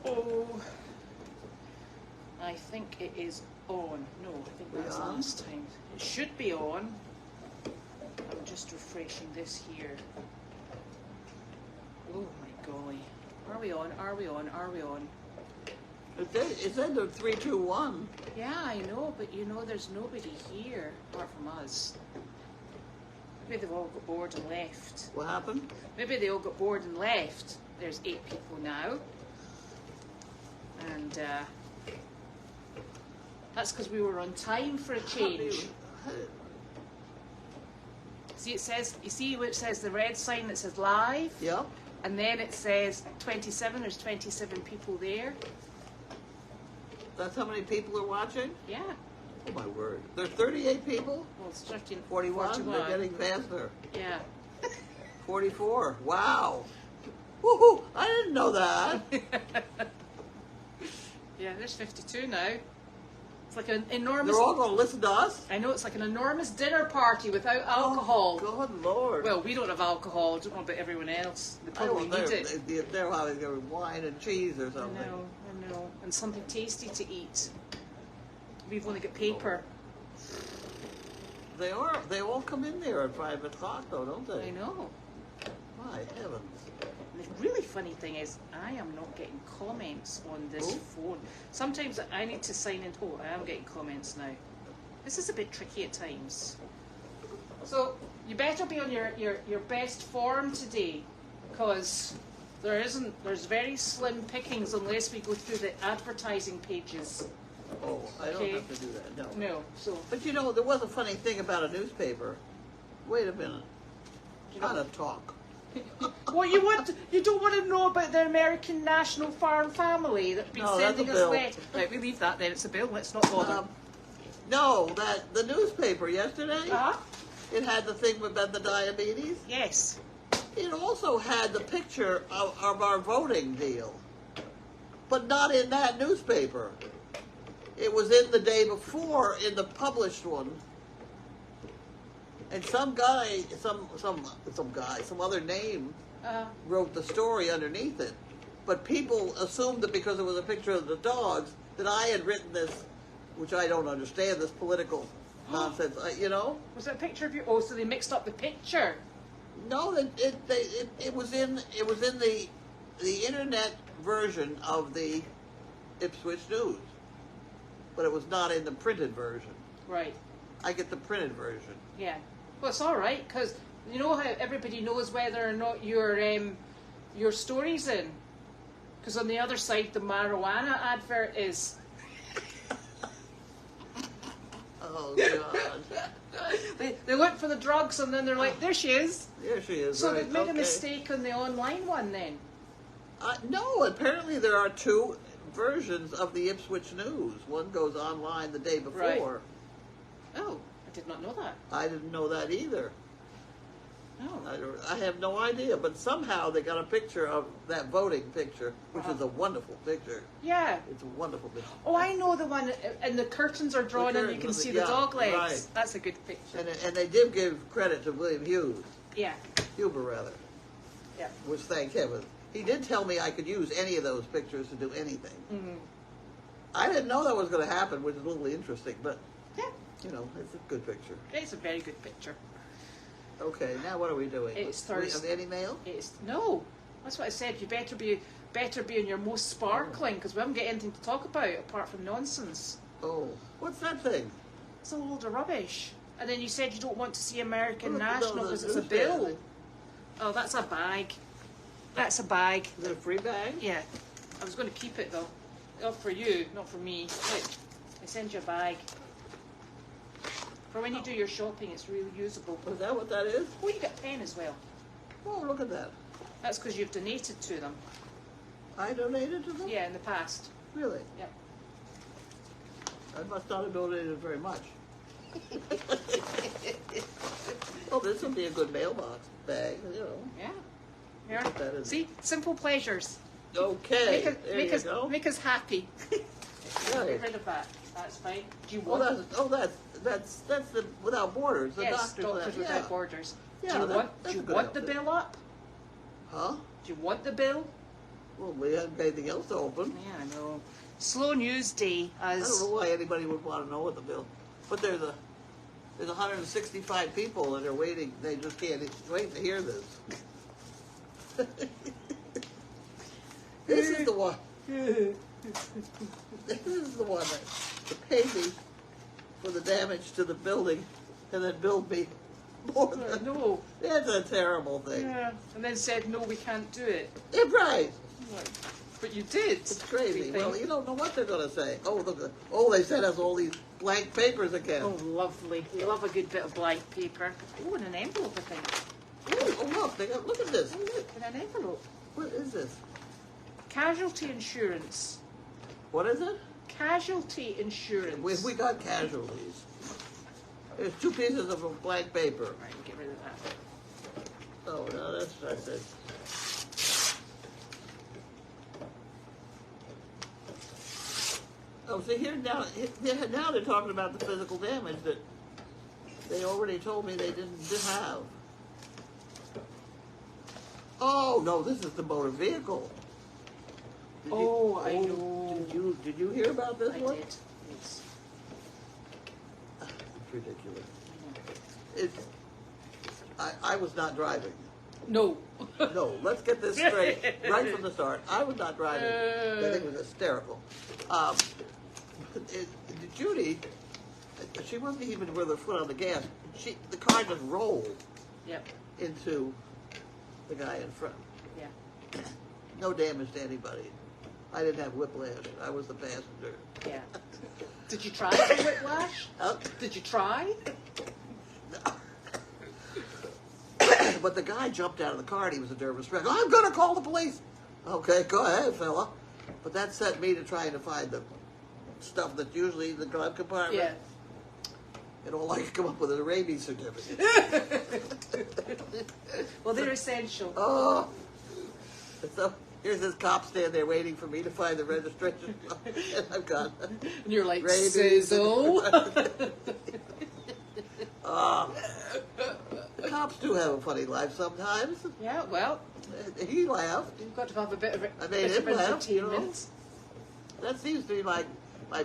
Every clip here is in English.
Oh, I think it is on. No, I think that's last time. It should be on. I'm just refreshing this here. Oh my golly. Are we on? Are we on? Are we on? It's under 3, 2, 1. Yeah, I know, but you know there's nobody here apart from us. Maybe they've all got bored and left. What happened? Maybe they all got bored and left. There's 8 people now. And that's because we were on time for a change. See, it says, you see where it says the red sign that says live? Yep. And then it says 27, there's 27 people there. That's how many people are watching? Yeah. Oh my word. There's 38 people? Well, it's 13, 41? 41. They're getting faster. Yeah. 44. Wow. Woohoo! I didn't know that. Yeah, there's 52 now. It's like an enormous... They're all going to listen to us? I know, it's like an enormous dinner party without alcohol. Oh, good Lord. Well, we don't have alcohol. I don't know about everyone else. They I probably know, need it. they're having wine and cheese or something. I know. And something tasty to eat. We've only got paper. They all come in there at 5 o'clock though, don't they? I know. My heavens. And the really funny thing is, I am not getting comments on this phone. Sometimes I need to sign in. Oh, I am getting comments now. This is a bit tricky at times. So, you better be on your best form today, because there's very slim pickings unless we go through the advertising pages. Oh, I don't have to do that, no. No, so... But you know, there was a funny thing about a newspaper. Wait a minute. How to talk. What you don't want to know about the American National Farm Family that's been sending us letters. Right, we leave that then. It's a bill. Let's not bother. No, the newspaper yesterday. Uh-huh. It had the thing about the diabetes. Yes. It also had the picture of our voting deal, but not in that newspaper. It was in the day before in the published one. And some guy, some other name wrote the story underneath it. But people assumed that because it was a picture of the dogs, that I had written this, which I don't understand, this political nonsense, you know? Was that a picture of you? Oh, so they mixed up the picture. No, it was in the internet version of the Ipswich News. But it was not in the printed version. Right. I get the printed version. Yeah. Well, it's all right, because you know how everybody knows whether or not your story's in. Because on the other side, the marijuana advert is. Oh, God. They look for the drugs, and then they're like, there she is. There she is, So right. they've made a mistake on the online one, then? No, apparently there are 2 versions of the Ipswich News. One goes online the day before. Right. Oh, I did not know that. I didn't know that either. Oh. I have no idea, but somehow they got a picture of that voting picture, which is a wonderful picture. Yeah. It's a wonderful picture. Oh, I know the one, and the curtains are drawn and you can see the dog legs. Right. That's a good picture. And they did give credit to William Hughes. Yeah. Huber, rather. Yeah. Which, thank heaven. He did tell me I could use any of those pictures to do anything. Mm-hmm. I didn't know that was going to happen, which is a little interesting, but, yeah, you know, it's a good picture. It's a very good picture. Okay, now what are we doing? It's Thursday. Do we have any mail? No. That's what I said. You better be on your most sparkling, because we haven't got anything to talk about apart from nonsense. Oh, what's that thing? It's a load of rubbish. And then you said you don't want to see American Oh, National because it's a bill. Oh, that's a bag. That's a bag. Is it a free bag? Yeah. I was going to keep it though. Not for you, not for me. Look, I send you a bag. For when you do your shopping, it's really usable. Is that what that is? Oh, you get a pen as well. Oh, look at that. That's because you've donated to them. I donated to them? Yeah, in the past. Really? Yep. I must not have donated very much. Oh, this would be a good mailbox bag, you know. Yeah. Here. See, simple pleasures. Okay, Make us happy. Right. Get rid of that. That's fine. Do you Oh, want? that's the Without Borders. The Yes, Doctors Without Borders. Yeah, do you want that's the a good bill outfit. up? Huh? Do you want the bill? Well, we haven't anything else to open. Yeah, I know. Slow news day. I don't know why anybody would want to know what the bill. But there's 165 people that are waiting. They just can't wait to hear this. This is the one. This is the one that paid me for the damage to the building, and then billed me more than. No. That's a terrible thing. Yeah. And then said, no, we can't do it. Yeah, right. But you did. It's crazy. Well, you don't know what they're going to say. Oh, look. Oh, they sent us all these blank papers again. Oh, lovely. We love a good bit of blank paper. Oh, and an envelope, I think. Oh, look. Look at this. Oh, look, and an envelope. What is this? Casualty insurance. What is it? Casualty insurance. We got casualties. There's 2 pieces of blank paper. Right, get rid of that. Oh, no, that's what I said. Oh, see, here now they're talking about the physical damage that they already told me they didn't have. Oh, no, this is the motor vehicle. I know. Did you hear about this one? I did. Yes. It's ridiculous. I was not driving. No. No, let's get this straight right from the start. I was not driving. I think it was hysterical. Judy, she wasn't even with her foot on the gas. The car just rolled into the guy in front. Yeah. No damage to anybody. I didn't have whiplash. I was the passenger. Yeah. Did you try for whiplash? Did you try? But the guy jumped out of the car and he was a nervous wreck. I'm going to call the police. Okay, go ahead, fella. But that set me to trying to find the stuff that's usually in the glove compartment. Yeah. And all I could come up with is a rabies certificate. Well, they're essential. Oh. So here's this cop standing there waiting for me to find the registration. And I've got and you're like, rabies. sizzle. Cops do have a funny life sometimes. Yeah, well. He laughed. You've got to have a bit of it. I made him laugh, you know. That seems to be my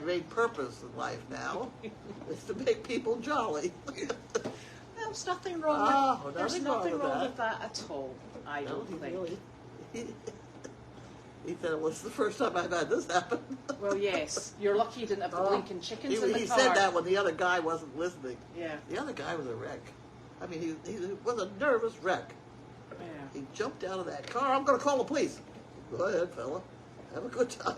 main purpose in life now, is to make people jolly. There's nothing wrong with There's nothing wrong with that at all, I don't think. Really, he said it was the first time I've had this happen. Well, yes. You're lucky you didn't have the blinking chickens in the car. He said that when the other guy wasn't listening. Yeah. The other guy was a wreck. I mean, he was a nervous wreck. Yeah. He jumped out of that car. I'm going to call the police. Go ahead, fella. Have a good time.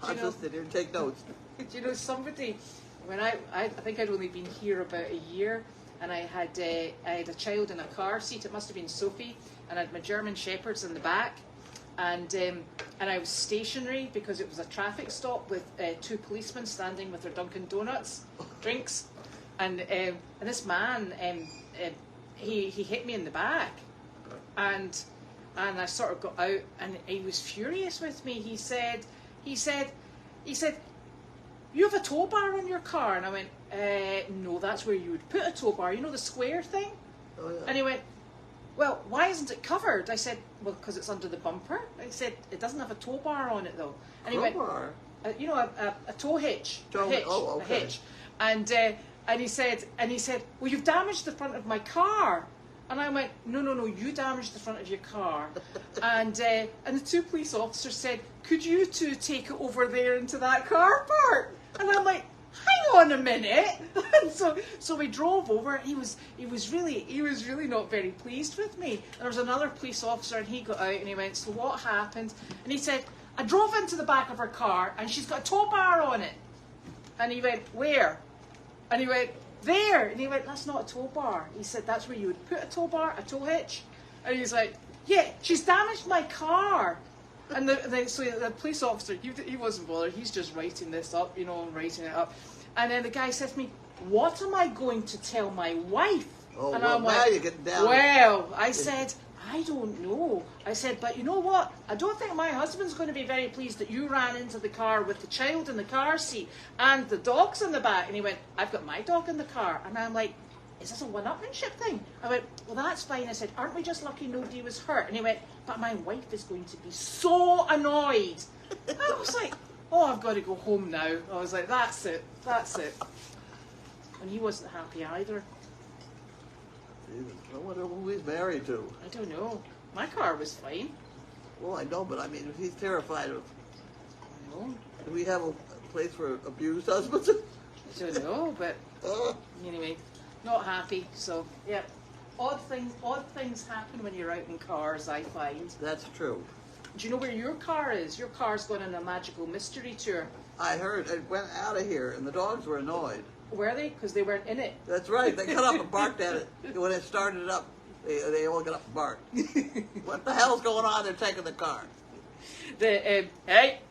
I'll just sit here and take notes. Do you know somebody? When I think I'd only been here about a year, and I had a child in a car seat. It must have been Sophie, and I had my German Shepherds in the back, and I was stationary because it was a traffic stop with 2 policemen standing with their Dunkin' Donuts drinks, and this man he hit me in the back, and I sort of got out, and he was furious with me. He said, you have a tow bar on your car? And I went, no, that's where you would put a tow bar. You know the square thing? Oh, yeah. And he went, well, why isn't it covered? I said, well, because it's under the bumper. I said, it doesn't have a tow bar on it, though. And he went, you know, a tow hitch. A hitch. And he said, well, you've damaged the front of my car. And I went, no, you damaged the front of your car. And the 2 police officers said, could you 2 take it over there into that car park? And I'm like, hang on a minute. And so we drove over. He was really not very pleased with me. And there was another police officer, and he got out and he went, so what happened? And he said, I drove into the back of her car and she's got a tow bar on it. And he went, where? And he went, there. And he went, that's not a tow bar. He said, that's where you would put a tow bar, a tow hitch. And he's like, yeah, she's damaged my car. And so the police officer, he wasn't bothered. He's just writing this up, writing it up. And then the guy said to me, what am I going to tell my wife? Oh, and well, I'm now like, you're getting down. Well, I said, I don't know. I said, but you know what? I don't think my husband's going to be very pleased that you ran into the car with the child in the car seat and the dog's in the back. And he went, I've got my dog in the car. And I'm like, is this a one-upmanship thing? I went, well, that's fine. I said, aren't we just lucky nobody was hurt? And he went, but my wife is going to be so annoyed. I was like, oh, I've got to go home now. I was like, that's it. And he wasn't happy either. I wonder who he's married to. I don't know. My car was fine. Well, I know, but I mean, if he's terrified of... I know. Do we have a place for abused husbands? I don't know, but anyway, not happy. So, yeah. Odd things happen when you're out in cars, I find. That's true. Do you know where your car is? Your car's gone on a magical mystery tour. I heard it went out of here, and the dogs were annoyed. Were they? Because they weren't in it. That's right. They got up and barked at it. When it started up, they all got up and barked. What the hell's going on? They're taking the car. Hey,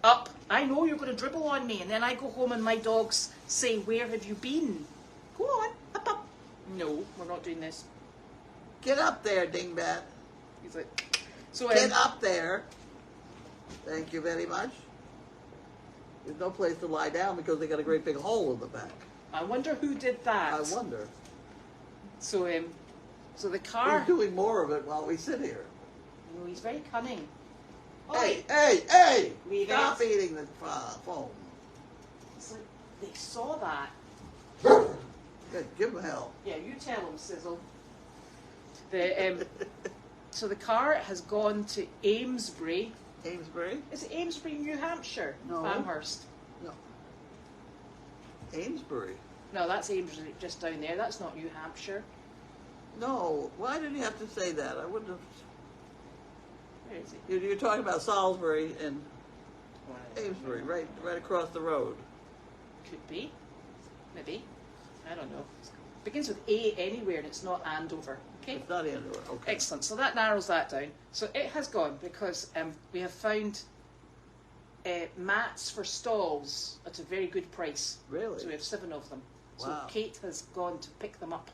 up. I know you're going to dribble on me. And then I go home and my dogs say, where have you been? Go on, up. No, we're not doing this. Get up there, dingbat. He's like, so get up there. Thank you very much. There's no place to lie down because they got a great big hole in the back. I wonder who did that. I wonder. So the car... He's doing more of it while we sit here. No, he's very cunning. Hey! Leave Stop it. eating the foam. It's like, they saw that. Good, give him hell. Yeah, you tell him, Sizzle. So the car has gone to Amesbury. Amesbury? Is it Amesbury, New Hampshire? No. Amherst. No. Amesbury? No, that's Amesbury just down there. That's not New Hampshire. No. Why did you have to say that? I wouldn't have... Where is it? You're talking about Salisbury and Amesbury, right across the road. Could be. Maybe. I don't know. It begins with A anywhere and it's not Andover. Okay? It's not Andover. Okay. Excellent. So that narrows that down. So it has gone because we have found mats for stalls at a very good price. Really? So we have 7 of them. Wow. So Kate has gone to pick them up.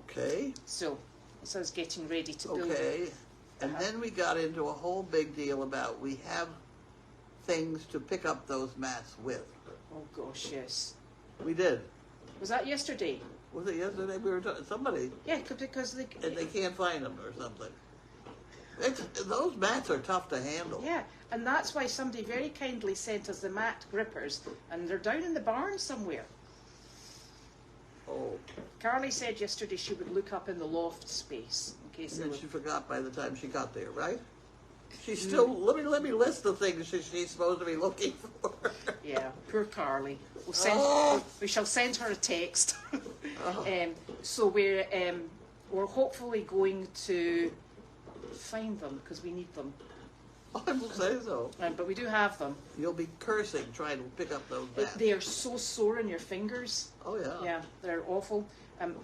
Okay. So this is getting ready to build. Okay. And then we got into a whole big deal about we have things to pick up those mats with. Oh gosh, yes. We did. Was that yesterday? Was it yesterday? We were talking somebody. Yeah, because they can't find them or something. Those mats are tough to handle. Yeah, and that's why somebody very kindly sent us the mat grippers, and they're down in the barn somewhere. Oh. Carly said yesterday she would look up in the loft space in case. And then she forgot by the time she got there, right? She's still. Let me list the things she's supposed to be looking for. Yeah, poor Carly. We shall send her a text. So we're hopefully going to find them because we need them. I will say so. But we do have them. You'll be cursing trying to pick up those mats. They are so sore in your fingers. Oh yeah. Yeah, they're awful.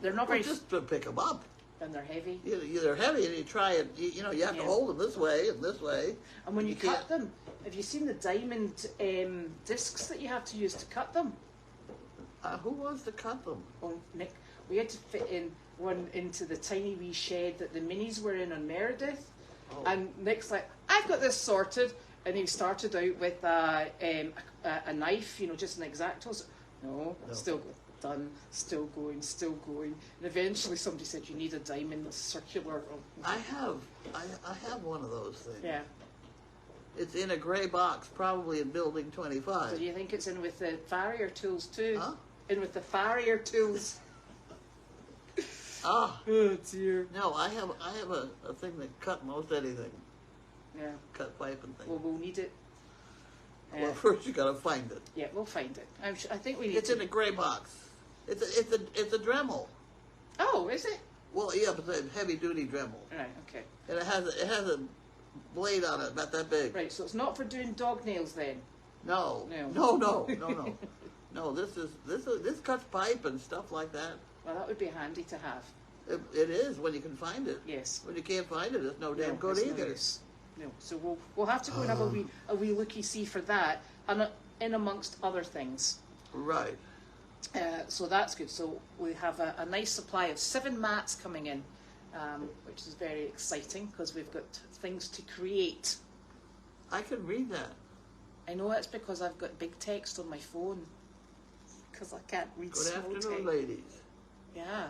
They're not very. Just to pick them up. And they're heavy. They're heavy, and you try it. You have to hold them this way and this way. And when you cut them, have you seen the diamond discs that you have to use to cut them? Who wants to cut them? Oh, Nick, we had to fit in one into the tiny wee shed that the minis were in on Meredith. Oh. And Nick's like, I've got this sorted. And he started out with a knife, just an X-Acto. No, still done, still going. And eventually somebody said, you need a diamond circular. I have one of those things. Yeah. It's in a grey box, probably in building 25. So do you think it's in with the farrier tools too? Huh? In with the farrier tools. Ah. Oh dear. No, I have a thing that cut most anything. Yeah. Cut pipe and things. Well, we'll need it. Well, first you got to find it. Yeah, we'll find it. I think we need. It's in a grey box. It's a Dremel. Oh, is it? Well, yeah, but it's a heavy duty Dremel. Right. Okay. And it has a blade on it about that big. Right. So it's not for doing dog nails then. No. No. This cuts pipe and stuff like that. Well, that would be handy to have. It is when you can find it. Yes. When you can't find it, it's no damn good either. No. So we'll have to go and have a wee looky see for that, and in amongst other things. Right. So that's good. So we have a nice supply of 7 mats coming in, which is very exciting because we've got things to create. I can read that. I know it's because I've got big text on my phone because I can't read Good small afternoon, text. ladies. Yeah.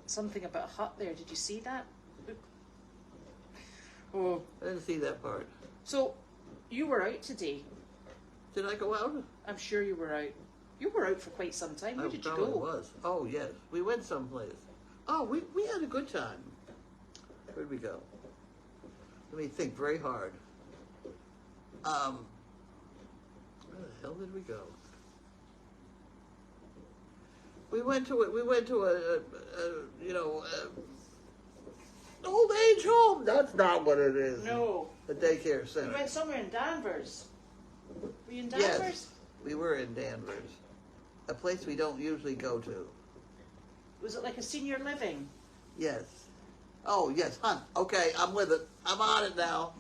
Something about a hut there. Did you see that? Oh. I didn't see that part. So, you were out today. Did I go out? I'm sure you were out. You were out for quite some time. Where did you go? I was. Oh, yes. We went someplace. Oh, we had a good time. Where did we go? Let me think very hard. Where the hell did we go? We went to a old age home. That's not what it is. No. A daycare center. We went somewhere in Danvers. Were you in Danvers? Yes, we were in Danvers. A place we don't usually go to. Was it like a senior living? Yes. Oh, yes, Hunt. Okay, I'm with it. I'm on it now.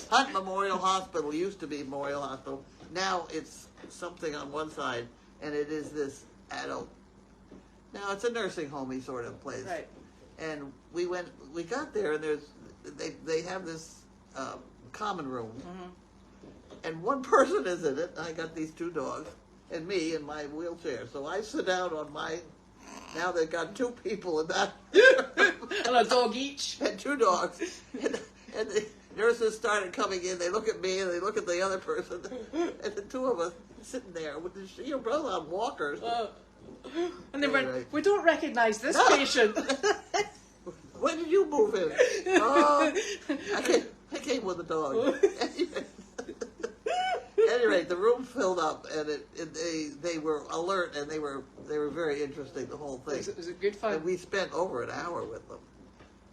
Hunt Memorial Hospital used to be Memorial Hospital. Now it's something on one side, and it is this adult. Now it's a nursing homey sort of place. Right. And we got there, and they have this common room, and one person is in it. I got these 2 dogs, and me in my wheelchair. So I sit down on my. Now they've got 2 people in that. And a dog each. And 2 dogs. And the nurses started coming in. They look at me and they look at the other person. And the 2 of us sitting there with your brother on walkers. And they went, we don't recognize this patient. When did you move in? I came with a dog. At any rate, the room filled up, and they were alert, and they were very interesting, the whole thing. Was it good fun? And we spent over an hour with them.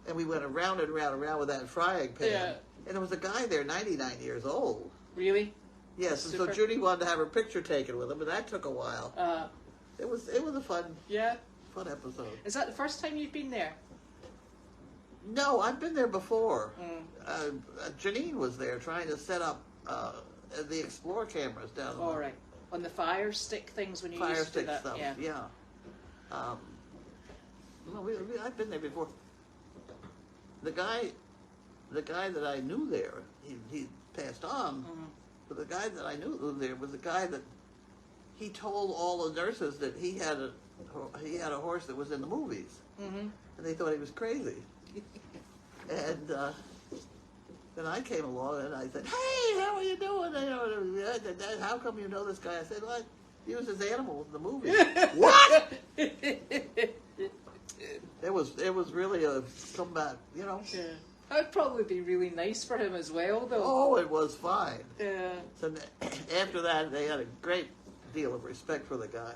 And we went around and around and around with that frying pan. Yeah. And there was a guy there, 99 years old. Really? Yes, and so Judy wanted to have her picture taken with him, and that took a while. It was a fun episode. Is that the first time you've been there? No, I've been there before. Janine was there trying to set up the Explore cameras down there. All right. On the fire stick things when you Fire used to do stick that. stuff, yeah. No, I've been there before. The guy that I knew there, he passed on. But the guy that I knew there was a guy that he told all the nurses that he had a horse that was in the movies, and they thought he was crazy. And then I came along and I said, "Hey, how are you doing? How come you know this guy?" I said, "Well, he was his animal in the movie." What? It was really a comeback, you know. Yeah. That'd probably be really nice for him as well, though. Oh, it was fine. Yeah. So after that, they had a great deal of respect for the guy.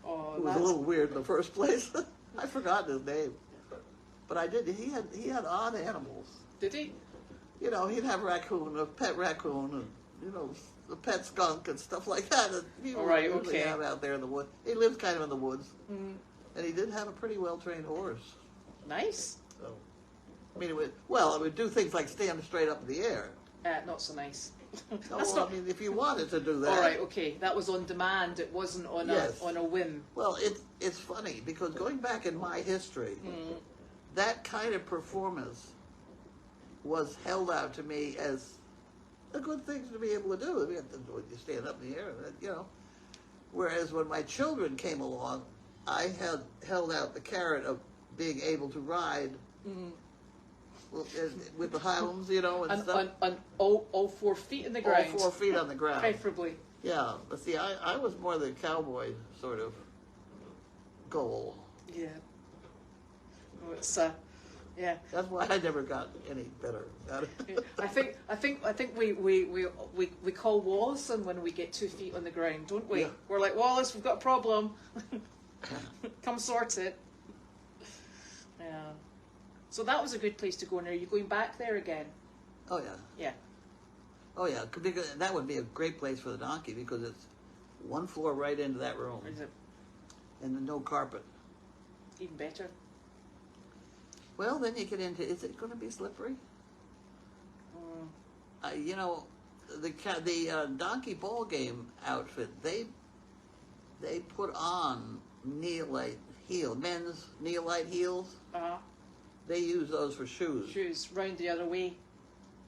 Oh, It was a little weird in the first place. I'd forgotten his name, but I did. He had odd animals. Did he? You know, he'd have a pet raccoon, and a pet skunk and stuff like that. That people usually have out there in the woods. He lives kind of in the woods, and he did have a pretty well trained horse. Nice. So, I mean, it would do things like stand straight up in the air. Not so nice. I mean, if you wanted to do that. All right, okay. That was on demand. It wasn't on a whim. Well, it's funny because going back in my history, that kind of performance was held out to me as a good thing to be able to do. I mean, you stand up in the air, you know. Whereas when my children came along, I held out the carrot of being able to ride with the hounds, you know, and stuff. On all 4 feet in the ground. All 4 feet on the ground. Preferably. Yeah, but see, I was more the cowboy sort of goal. Yeah. Oh, it's yeah. That's why I never got any better at it. I think we call Wallace and when we get 2 feet on the ground, don't we? Yeah. We're like, Wallace, we've got a problem. Come sort it. Yeah. So that was a good place to go. And are you going back there again? Oh yeah. Yeah. Oh yeah, because that would be a great place for the donkey because it's 1 floor right into that room. Is it? And no carpet. Even better. Well, then you get into, is it going to be slippery? You know, the donkey ball game outfit, they put on men's neolite heels. They use those for shoes. Shoes round the other way.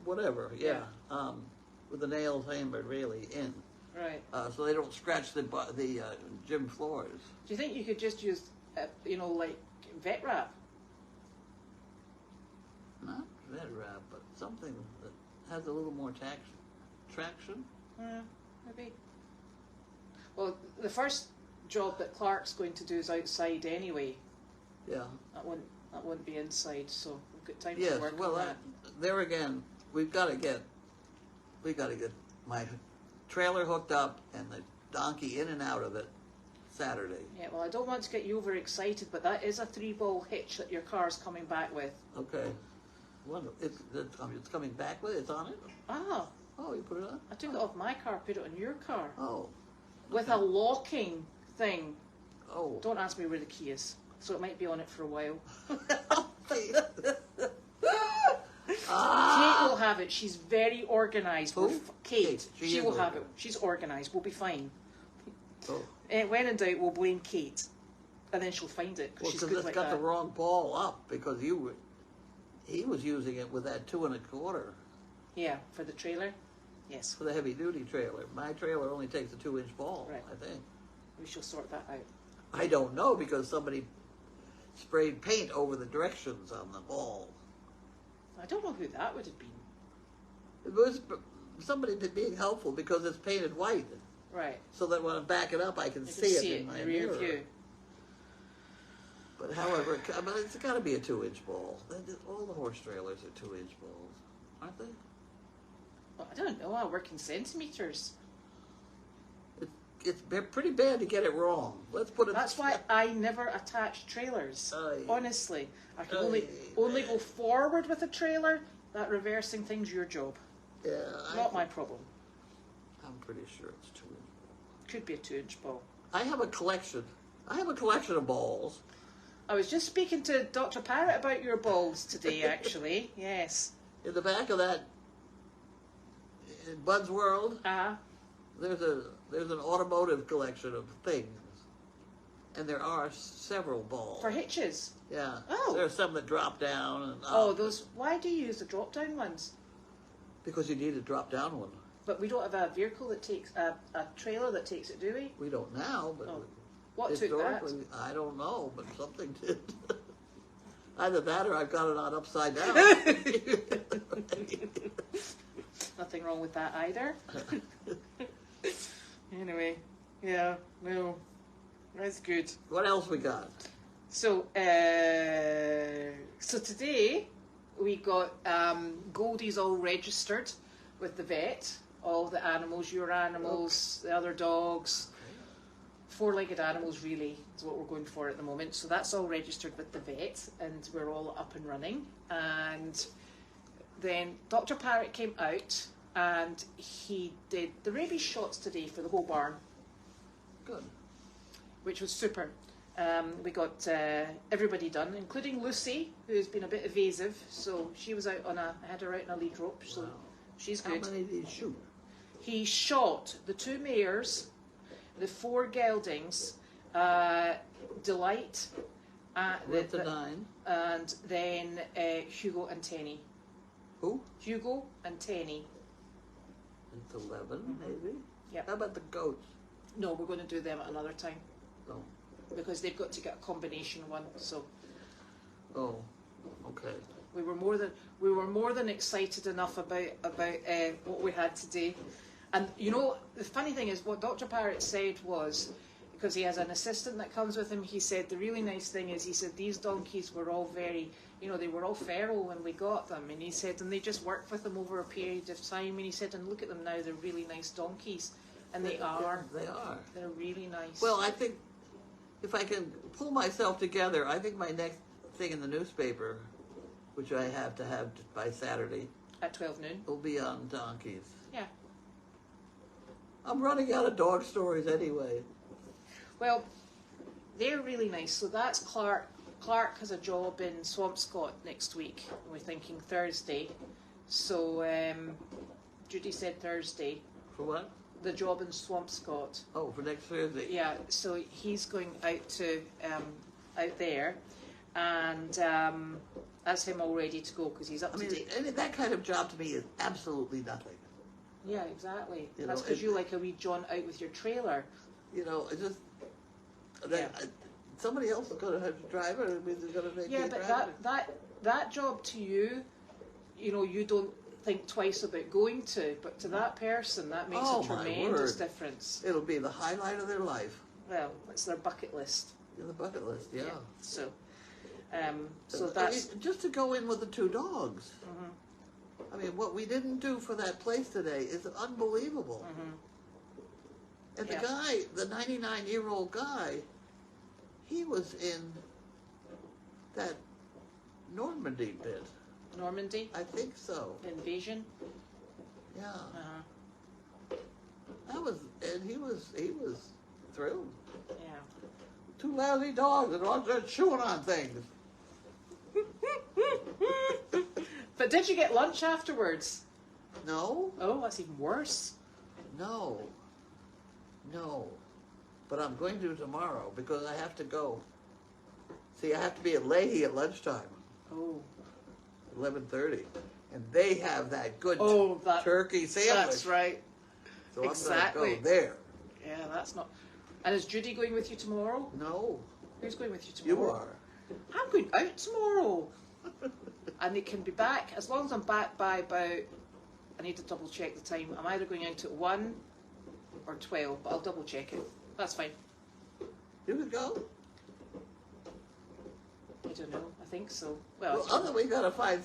Whatever, yeah. With the nails hammered really in. Right. So they don't scratch the gym floors. Do you think you could just use, like vet wrap? Not vet wrap, but something that has a little more traction. Maybe. Well, the first job that Clark's going to do is outside anyway. Yeah. That won't be inside, so we've got time Yes, to work well, on that. there again, we've got to get my trailer hooked up and the donkey in and out of it Saturday. Yeah, well, I don't want to get you overexcited, but that is a 3-ball hitch that your car's coming back with. Okay. Wonderful. It's coming back with it. It's on it. Ah. Oh, you put it on? I took it off my car, put it on your car. Oh. With a locking thing. Oh. Don't ask me where the key is. So it might be on it for a while. Kate will have it. She's very organised. Who? Kate. She will have it. organised. She's organised. We'll be fine. Oh. When in doubt, we'll blame Kate. And then she'll find it. Well, she's because good it's like got that. the wrong ball up because he was using it with that 2 1/4 Yeah, for the trailer. Yes. for the heavy duty trailer. My trailer only takes a 2-inch ball, Right. I think. We shall sort that out. I don't know because somebody sprayed paint over the directions on the ball. I don't know who that would have been. It was somebody being helpful because it's painted white, Right. so that when I back it up, I can You see can it in my the rear mirror. view. But however, it's got to be a 2-inch ball. All the horse trailers are 2-inch balls, aren't they? Well, I don't know. I work in centimetres. It's pretty bad to get it wrong. Let's put it. That's why I never attach trailers. Aye. Honestly, I can Aye. only go forward with a trailer. That reversing thing's your job, Yeah, not my problem. I'm pretty sure it's 2-inch. Could be a 2-inch ball. I have a collection. of balls. I was just speaking to Dr. Parrott about your balls today, actually. Yes. In the back of that, in Bud's World, there's an automotive collection of things, and there are several balls. For hitches. Yeah. Oh. There are some that drop down and up. Oh, those. Why do you use the drop-down ones? Because you need a drop down one. But we don't have a vehicle that takes a trailer that takes it, do we? We don't now, but Oh. What took that? historically, I don't know, but something did. Either that or I've got it on upside down. Nothing wrong with that either. Anyway, yeah, no, that's good. What else we got? So, so today we got Goldy's all registered with the vet. All the animals, your animals, the other dogs, 4-legged animals really is what we're going for at the moment. So that's all registered with the vet, and we're all up and running. And then Dr. Parrott came out, and he did the rabies shots today for the whole barn. Good. Which was super. We got everybody done, including Lucy, who's been a bit evasive. So she was out I had her out on a lead rope, so she's good. How many did he shoot? He shot the 2 mares, the 4 geldings, Delight, With the 9. and then Hugo and Tenny. Who? Hugo and Tenny. It's 11, maybe? Yep. How about the goats? No, we're going to do them at another time Oh. because they've got to get a combination one. So Oh, okay. we were more than excited enough about what we had today. And you know, the funny thing is, what Dr. Parrott said was, because he has an assistant that comes with him, he said the really nice thing is, he said these donkeys were all very, they were all feral when we got them, and he said, and they just worked with them over a period of time, and he said, and look at them now, they're really nice donkeys, and they are. They are. They're really nice. Well, I think if I can pull myself together, I think my next thing in the newspaper, which I have to have by Saturday, at 12 noon. will be on donkeys. Yeah. I'm running out of dog stories anyway. Well, they're really nice. So that's Clark. Clark has a job in Swampscott next week. We're thinking Thursday. So Judy said Thursday. For what? The job in Swampscott. Oh, for next Thursday. Yeah. So he's going out to out there, and that's him all ready to go because he's up to date. And that kind of job to me is absolutely nothing. Yeah, exactly. You That's know, because you like a wee jaunt out with your trailer. You know, it just somebody else is going to have to drive it. It means they're going to make Yeah, but that job to you, you know, you don't think twice about going to, but to that person, that makes a tremendous difference. It'll be the highlight of their life. Well, it's their bucket list. Yeah, the bucket list, yeah. So that's just to go in with the 2 dogs. Mm-hmm. I mean, what we didn't do for that place today is unbelievable. Mm-hmm. And the guy, the 99-year-old guy, he was in that Normandy bit. Normandy? I think so. Invasion? Yeah. Uh-huh. And he was thrilled. Yeah. 2 lousy dogs and they're chewing on things. But did you get lunch afterwards? No. Oh, that's even worse. No. But I'm going to tomorrow because I have to go. See, I have to be at Leahy at lunchtime. Oh. 11:30. And they have that good turkey sandwich. That's right. So exactly. I'm going to go there. Yeah, that's not... And is Judy going with you tomorrow? No. Who's going with you tomorrow? You are. I'm going out tomorrow. And they can be back, as long as I'm back by about... I need to double check the time. I'm either going out at 1 or 12, but I'll double check it. That's fine. You could go? I don't know. I think so. Well, we gotta find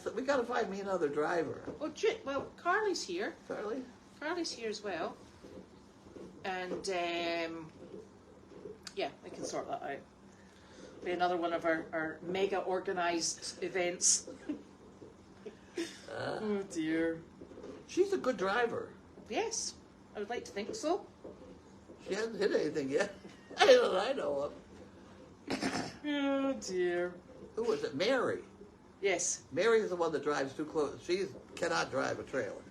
me another driver. Well, Carly's here. Carly? Carly's here as well. And yeah, we can sort that out. Be another one of our mega organised events. Oh dear. She's a good driver. Yes, I would like to think so. She hasn't hit anything yet. I know of. Oh dear. Who was it? Mary. Yes. Mary is the one that drives too close. She cannot drive a trailer.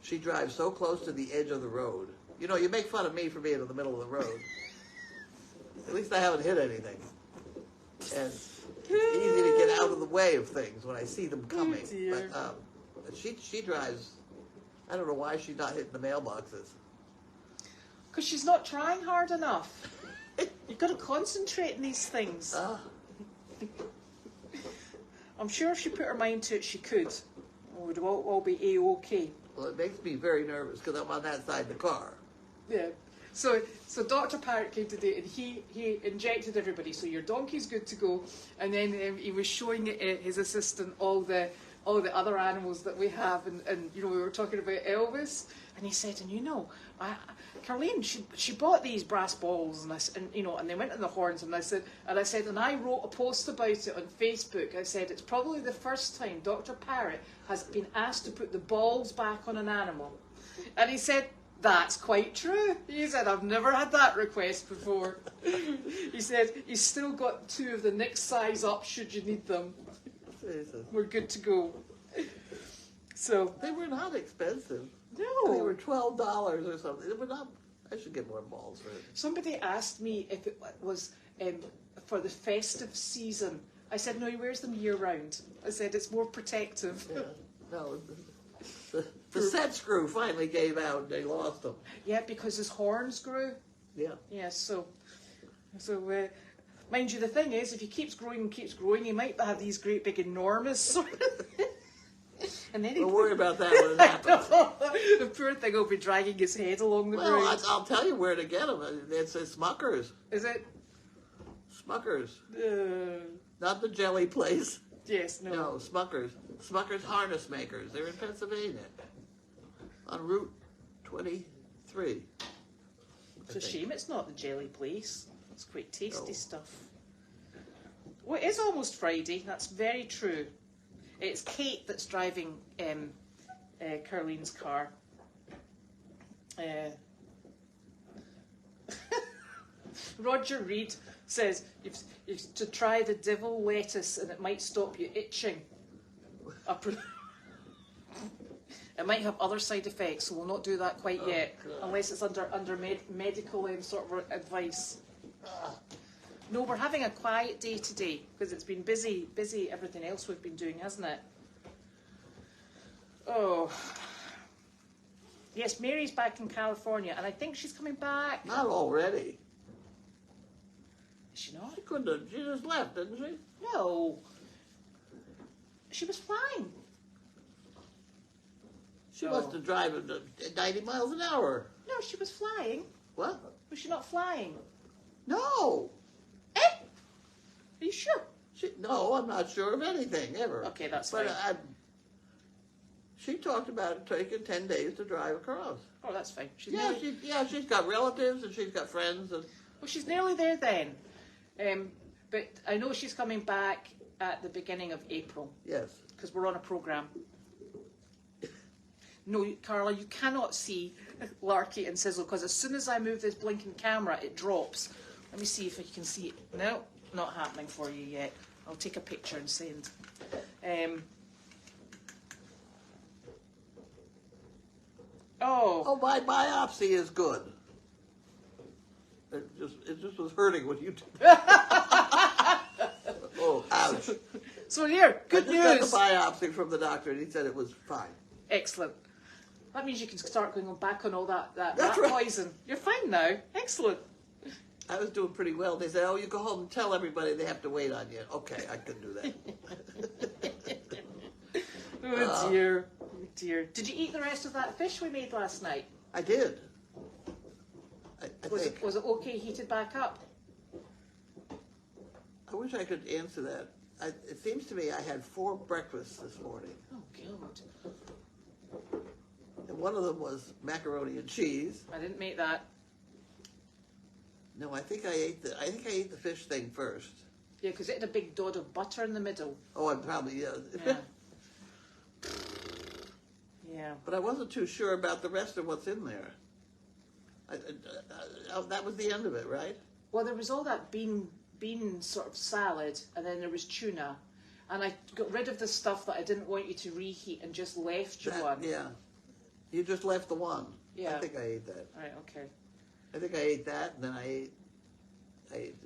She drives so close to the edge of the road. You know, you make fun of me for being in the middle of the road. At least I haven't hit anything. And it's easy to get out of the way of things when I see them coming. Oh dear. But she drives. I don't know why she's not hitting the mailboxes. Because she's not trying hard enough. You've got to concentrate on these things. I'm sure if she put her mind to it, she could. It would all be A-OK. Well, it makes me very nervous because I'm on that side of the car. Yeah. So Dr. Parrott came today and he injected everybody. So your donkey's good to go. And then he was showing his assistant all the other animals that we have. And you know, we were talking about Elvis. And he said, and you know, Carlene, she bought these brass balls, and you know, and they went in the horns, and I said, and I wrote a post about it on Facebook. I said, it's probably the first time Dr. Parrott has been asked to put the balls back on an animal. And he said, that's quite true. He said, I've never had that request before. He said, he's still got 2 of the next size up should you need them. Jesus. We're good to go. So they were not expensive. No. They were $12 or something. They were not. I should get more balls for it. Somebody asked me if it was for the festive season. I said, no, he wears them year round. I said, it's more protective. Yeah. No, the set screw finally gave out and they lost them. Yeah, because his horns grew. Yeah. Yeah, so mind you, the thing is, if he keeps growing, he might have these great big enormous and then don't worry about that when it happens. The poor thing will be dragging his head along the ground. Well, I'll tell you where to get them. It's Smucker's. Is it? Smucker's. Not the jelly place. Yes, no. No, Smucker's. Smucker's Harness Makers. They're in Pennsylvania. On Route 23. It's a shame it's not the jelly place. It's quite tasty stuff. Well, it is almost Friday. That's very true. It's Kate that's driving Carlene's car. Roger Reed says you've to try the devil lettuce and it might stop you itching. It might have other side effects, so we'll not do that quite yet, unless it's under medical sort of advice. No, we're having a quiet day today because it's been busy everything else we've been doing, hasn't it? Oh. Yes, Mary's back in California, and I think she's coming back. Not already. Is she not? She couldn't have. She just left, didn't she? No. She was flying. She must have driven at 90 miles an hour. No, she was flying. What? Was she not flying? No. Eh? Are you sure? No, I'm not sure of anything, ever. Okay, that's fine. But she talked about it taking 10 days to drive across. Oh, that's fine. She's She's got relatives and she's got friends. And well, she's nearly there then. But I know she's coming back at the beginning of April. Yes. Because we're on a programme. No, Carla, you cannot see Larky and Sizzle, because as soon as I move this blinking camera, it drops. Let me see if you can see it. No, not happening for you yet. I'll take a picture and send. Oh, my biopsy is good. It just was hurting when you did that. Oh, ouch. So here, good news. I just got the biopsy from the doctor, and he said it was fine. Excellent. That means you can start going back on all that rat right. poison. You're fine now. Excellent. I was doing pretty well. They said, oh, you go home and tell everybody they have to wait on you. Okay, I can do that. Oh, dear. Oh, dear. Did you eat the rest of that fish we made last night? I did. I think. Was it okay heated back up? I wish I could answer that. It seems to me I had 4 breakfasts this morning. Oh, God. And one of them was macaroni and cheese. I didn't make that. No, I think I ate the fish thing first. Yeah, because it had a big dot of butter in the middle. Oh, and probably, yeah. Yeah. But I wasn't too sure about the rest of what's in there. That was the end of it, right? Well, there was all that bean sort of salad, and then there was tuna. And I got rid of the stuff that I didn't want you to reheat and just left you one. Yeah. You just left the one. Yeah. I think I ate that. Right, okay. I think I ate that, and then I ate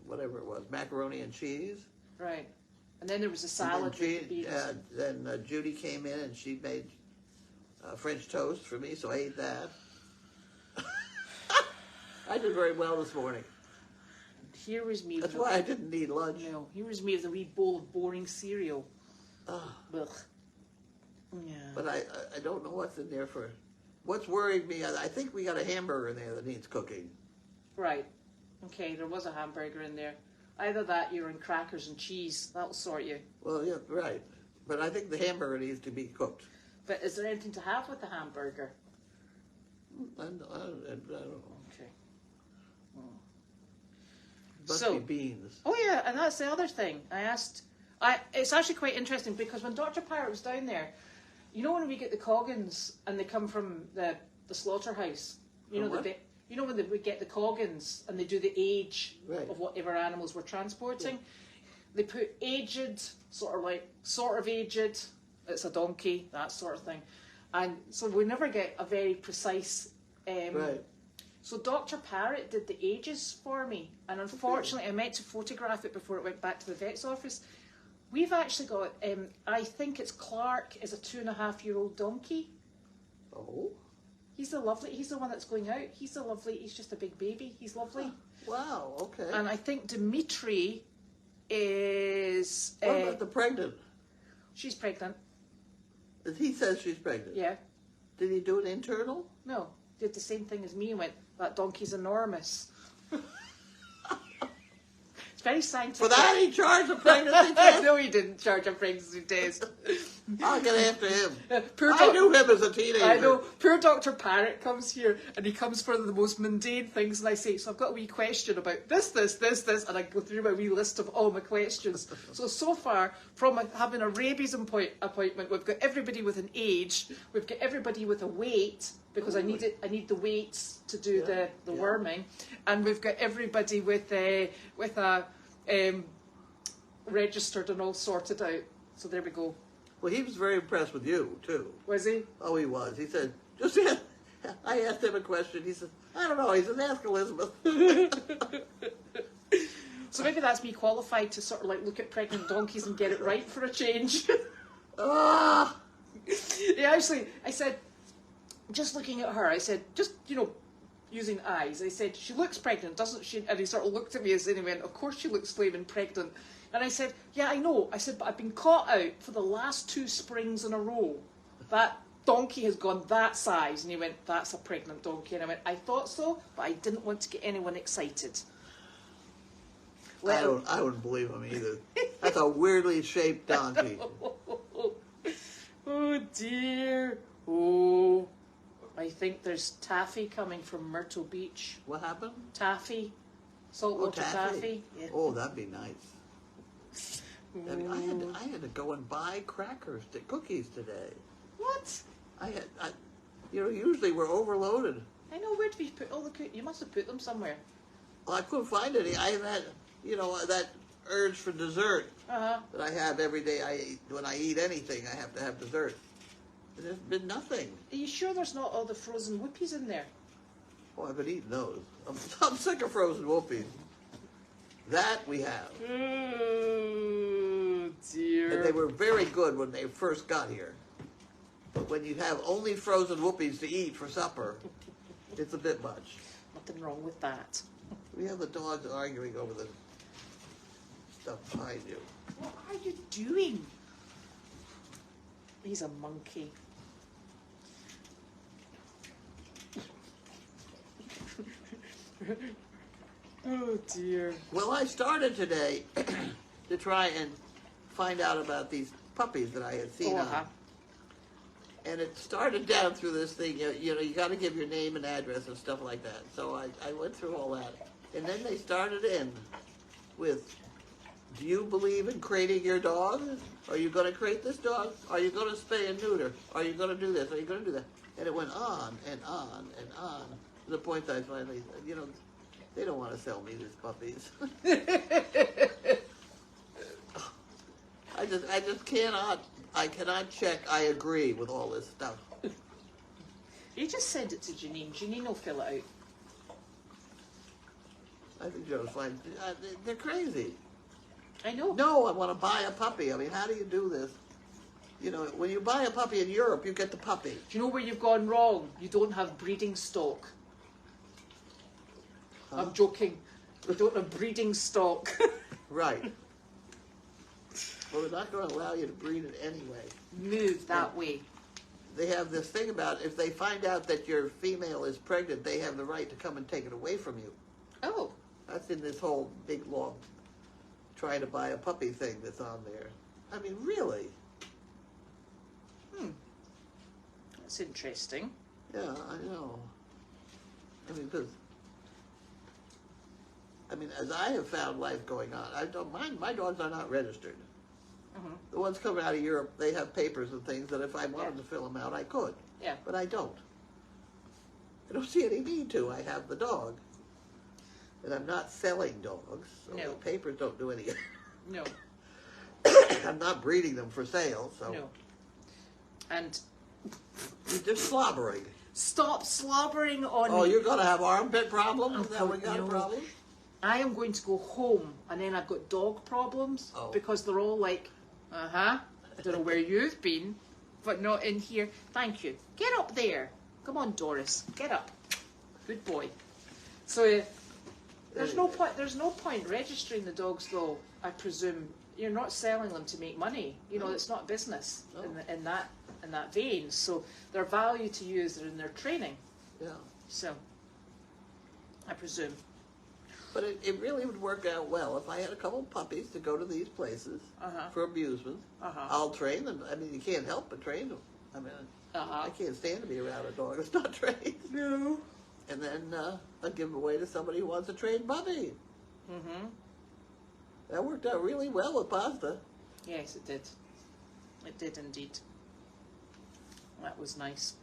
whatever it was, macaroni and cheese. Right. And then there was a salad with the beans. Then Judy came in, and she made French toast for me, so I ate that. I did very well this morning. Here was me. That's why I didn't need lunch. No, here was me with a wee bowl of boring cereal. Ugh. Yeah. But I don't know what's in there for. What's worrying me, I think we got a hamburger in there that needs cooking. Right. Okay, there was a hamburger in there. Either that, you're in crackers and cheese. That'll sort you. Well, yeah, right. But I think the hamburger needs to be cooked. But is there anything to have with the hamburger? I don't know. Okay. Must be beans. Oh yeah, and that's the other thing. It's actually quite interesting because when Dr. Pirate was down there, you know when we get the Coggins and they come from the slaughterhouse, you know when we get the Coggins and they do the age of whatever animals we're transporting, they put aged, sort of aged, it's a donkey, that sort of thing, and so we never get a very precise. So Dr. Parrott did the ages for me, and unfortunately I meant to photograph it before it went back to the vet's office. We've actually got, I think it's Clark, is a 2.5-year-old donkey. Oh. He's the one that's going out. He's just a big baby. He's lovely. Wow, okay. And I think Dimitri is... What about the pregnant? She's pregnant. He says she's pregnant? Yeah. Did he do an internal? No. Did the same thing as me and went, that donkey's enormous. It's very scientific. For that he charged a pregnancy test? No, he didn't charge a pregnancy test. I'll get after him. I knew him as a teenager. I know. Poor Dr. Parrott comes here and he comes for the most mundane things, and I say, so I've got a wee question about this, and I go through my wee list of all my questions. So far, from having a rabies appointment, we've got everybody with an age, we've got everybody with a weight, because I need the weights to do the worming, and we've got everybody with a registered and all sorted out. So there we go. Well, he was very impressed with you too. Was he? Oh, he was. He said, I asked him a question. He said, I don't know. He said, ask Elizabeth. So maybe that's me qualified to sort of like look at pregnant donkeys and get it right for a change. Ah. Yeah, actually, I said, just looking at her, I said, just, using eyes, I said, she looks pregnant, doesn't she? And he sort of looked at me as and he went, of course she looks flaming pregnant. And I said, yeah, I know. I said, but I've been caught out for the last 2 springs in a row. That donkey has gone that size. And he went, that's a pregnant donkey. And I went, I thought so, but I didn't want to get anyone excited. I wouldn't believe him either. That's a weirdly shaped donkey. Oh dear. Oh, I think there's taffy coming from Myrtle Beach. What happened? Taffy. Saltwater taffy. Yeah. Oh, that'd be nice. I mean, I had to go and buy cookies today. What? Usually we're overloaded. I know, where did we put all the cookies? You must have put them somewhere. Well, I couldn't find any. I had, that urge for dessert that I have every day. When I eat anything, I have to have dessert. And there's been nothing. Are you sure there's not all the frozen whoopies in there? Oh, I've been eating those. I'm sick of frozen whoopies. That we have. Oh, dear. And they were very good when they first got here. But when you have only frozen whoopies to eat for supper, it's a bit much. Nothing wrong with that. We have the dogs arguing over the stuff behind you. What are you doing? He's a monkey. Oh dear. Well, I started today to try and find out about these puppies that I had seen on. And it started down through this thing, you got to give your name and address and stuff like that. So I went through all that. And then they started in with, do you believe in crating your dog? Are you going to crate this dog? Are you going to spay and neuter? Are you going to do this? Are you going to do that? And it went on and on and on to the point that I finally said, they don't want to sell me these puppies. I just cannot. I cannot check. I agree with all this stuff. You just send it to Janine. Janine will fill it out. I think Joe's fine. They're crazy. I know. No, I want to buy a puppy. I mean, how do you do this? When you buy a puppy in Europe, you get the puppy. Do you know where you've gone wrong? You don't have breeding stock. Huh? I'm joking. We don't have breeding stock. Right. Well, they're not going to allow you to breed it anyway. Move that way. They have this thing about if they find out that your female is pregnant, they have the right to come and take it away from you. Oh. That's in this whole big, long, trying to buy a puppy thing that's on there. I mean, really? That's interesting. Yeah, I know. I mean, because... as I have found life going on, I don't mind. My dogs are not registered. Mm-hmm. The ones coming out of Europe, they have papers and things that if I wanted to fill them out, I could. Yeah. But I don't. I don't see any need to. I have the dog. And I'm not selling dogs, so the papers don't do any. No. I'm not breeding them for sale, so. No. And you're just slobbering. Stop slobbering on me. Oh, you're going to have armpit problems? Is that what got a problem? I am going to go home, and then I've got dog problems because they're all like, I don't know where you've been, but not in here. Thank you. Get up there. Come on, Doris. Get up. Good boy. So there's no point. There's no point registering the dogs, though. I presume you're not selling them to make money. It's not business in that vein. So their value to you is in their training. Yeah. So I presume. But it really would work out well if I had a couple of puppies to go to these places for amusement. I'll train them. I mean, you can't help but train them. I mean, I can't stand to be around a dog that's not trained. No. And then I'll give them away to somebody who wants a trained puppy. Mm-hmm. That worked out really well with Pasta. Yes, it did. It did indeed. That was nice.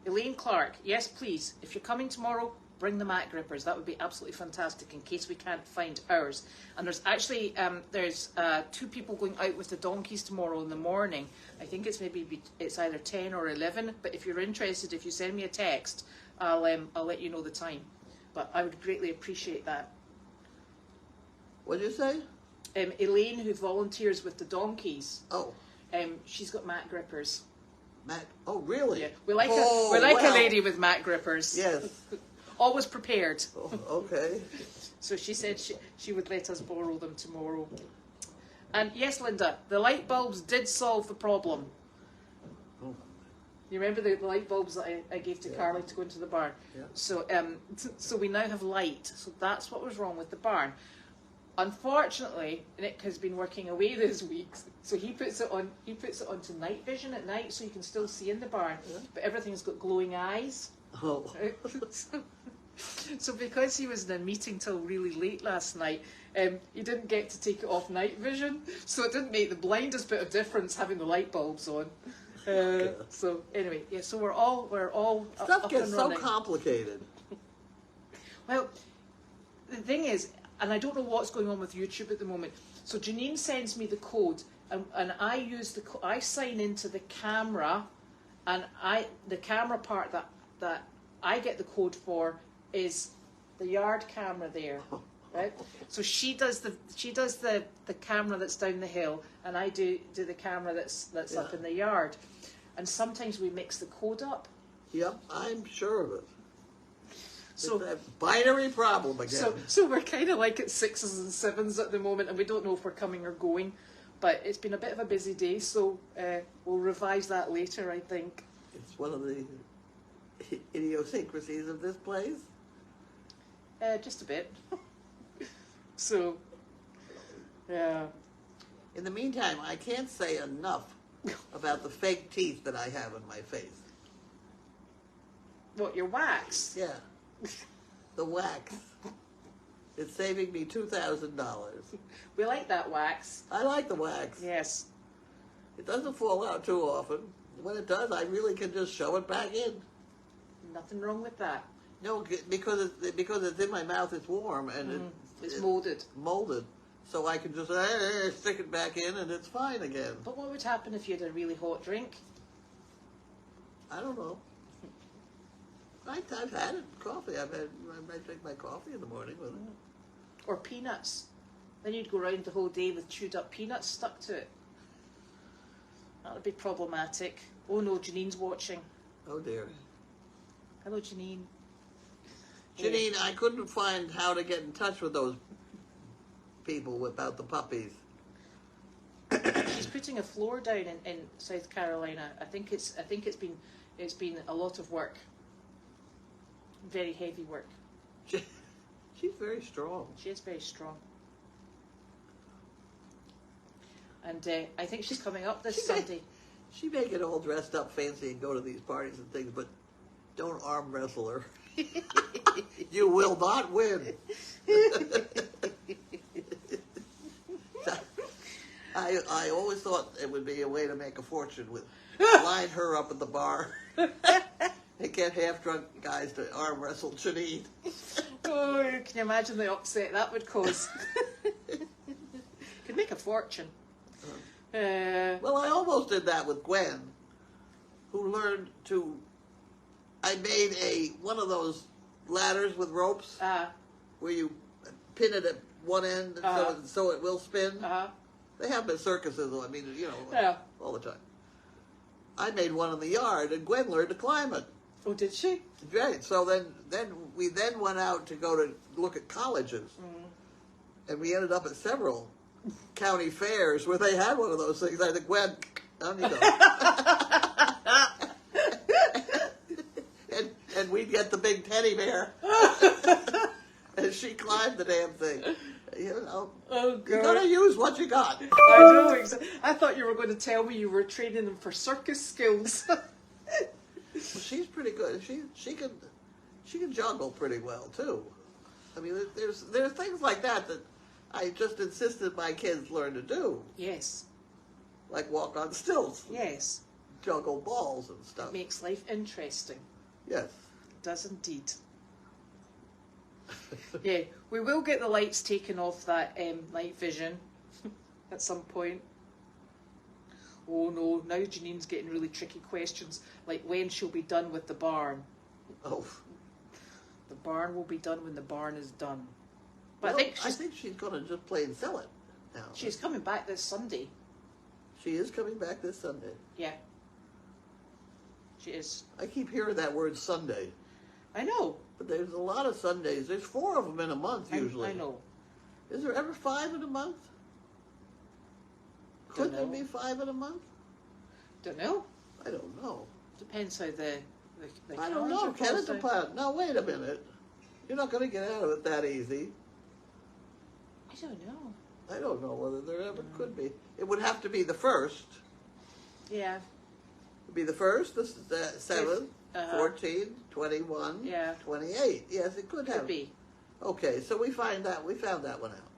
Elaine Clark, yes, please. If you're coming tomorrow, bring the mat grippers. That would be absolutely fantastic in case we can't find ours. And there's actually there's 2 people going out with the donkeys tomorrow in the morning. I think it's either 10 or 11. But if you're interested, if you send me a text, I'll let you know the time. But I would greatly appreciate that. What did you say? Elaine, who volunteers with the donkeys. Oh. She's got mat grippers. Mac. Oh, really? Yeah. We're like a lady with Mac grippers. Yes. Always prepared. Oh, okay. So she said she would let us borrow them tomorrow. And yes, Linda, the light bulbs did solve the problem. Oh. You remember the light bulbs that I gave to Carly to go into the barn? Yeah. So we now have light. So that's what was wrong with the barn. Unfortunately, Nick has been working away this week, so he puts it on. He puts it onto night vision at night, so you can still see in the barn. Yeah. But everything's got glowing eyes. Oh. So because he was in a meeting till really late last night, he didn't get to take it off night vision, so it didn't make the blindest bit of difference having the light bulbs on. So anyway, yeah. So we're all stuff up gets and so running. complicated. Well, the thing is, and I don't know what's going on with YouTube at the moment. So Janine sends me the code, and I use I sign into the camera, and the camera part that I get the code for is the yard camera there, right? So she does the camera that's down the hill, and I do the camera that's up in the yard, and sometimes we mix the code up. Yep, I'm sure of it. So it's that binary problem again. So we're kind of like at 6s and 7s at the moment, and we don't know if we're coming or going. But it's been a bit of a busy day, so we'll revise that later, I think. It's one of the idiosyncrasies of this place. Just a bit. So, yeah. In the meantime, I can't say enough about the fake teeth that I have in my face. What, your wax? Yeah. The wax. It's saving me $2,000. We like that wax. I like the wax. Yes. It doesn't fall out too often. When it does, I really can just shove it back in. Nothing wrong with that. No, because it's in my mouth, it's warm, and it's molded. Molded. So I can just stick it back in, and it's fine again. But what would happen if you had a really hot drink? I don't know. I've had it. Coffee. I drink my coffee in the morning with it. Or peanuts. Then you'd go around the whole day with chewed up peanuts stuck to it. That would be problematic. Oh no, Janine's watching. Oh dear. Hello, Janine. Janine, I couldn't find how to get in touch with those people about the puppies. She's putting a floor down in South Carolina. I think it's been a lot of work. Very heavy work. She's very strong. She is very strong. And I think she's coming up this Sunday. She may get all dressed up fancy and go to these parties and things, but don't arm wrestle her. You will not win. I always thought it would be a way to make a fortune with line her up at the bar and get half-drunk guys to arm wrestle Janine. Oh, can you imagine the upset that would cause? Could make a fortune. Well, I almost did that with Gwen, who learned to... I made one of those ladders with ropes where you pin it at one end so it will spin. They have them at circuses, I mean, all the time. I made one in the yard, and Gwen learned to climb it. Oh, did she? Right. So then we went out to go to look at colleges, and we ended up at several county fairs where they had one of those things. I think, Gwen, on you go. and we'd get the big teddy bear, and she climbed the damn thing. Oh, God. You gotta use what you got. I know. I thought you were going to tell me you were training them for circus skills. Well, she's pretty good. She can juggle pretty well too. I mean, there's things like that I just insisted my kids learn to do. Yes. Like walk on stilts. Yes. Juggle balls and stuff. It makes life interesting. Yes. It does indeed. Yeah, we will get the lights taken off that night vision at some point. Oh no, now Janine's getting really tricky questions, like when she'll be done with the barn. Oh. The barn will be done when the barn is done. But well, I think she's going to just plain sell it now. She's coming back this Sunday. She is coming back this Sunday. Yeah. She is. I keep hearing that word Sunday. I know. But there's a lot of Sundays. There's 4 of them in a month usually. I know. Is there ever 5 in a month? Could there be 5 in a month? Don't know. I don't know. Depends how the I don't know. Can it depend? Now wait a minute. You're not going to get out of it that easy. I don't know. I don't know whether there ever could be. It would have to be the first. Yeah. It would be the first, the 7th, 14, 21, 28. Yes, it could have. Could be. Okay, so we found that one out.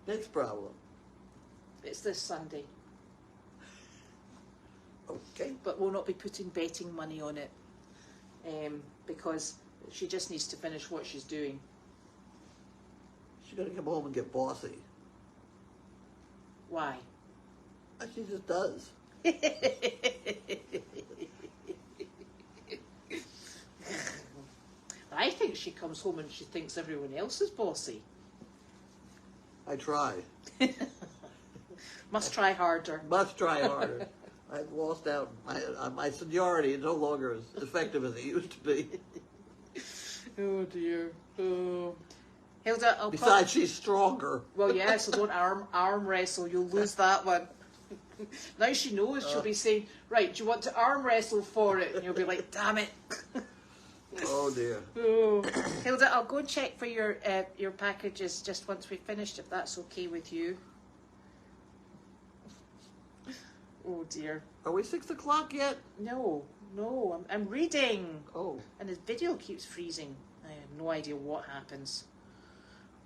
Next problem. It's this Sunday. Okay. But we'll not be putting betting money on it. Because she just needs to finish what she's doing. She's going to come home and get bossy. Why? She just does. I think she comes home and she thinks everyone else is bossy. I try. Must try harder. Must try harder. I've lost out. My seniority is no longer as effective as it used to be. Oh dear. Oh. Hilda, Besides, she's stronger. Well, yeah, so don't arm wrestle. You'll lose that one. Now she knows. She'll be saying, right, do you want to arm wrestle for it? And you'll be like, damn it. Oh dear. Oh. Hilda, I'll go and check for your packages just once we've finished, if that's okay with you. Oh dear. Are we 6 o'clock yet? No, I'm reading. Oh. And his video keeps freezing. I have no idea what happens.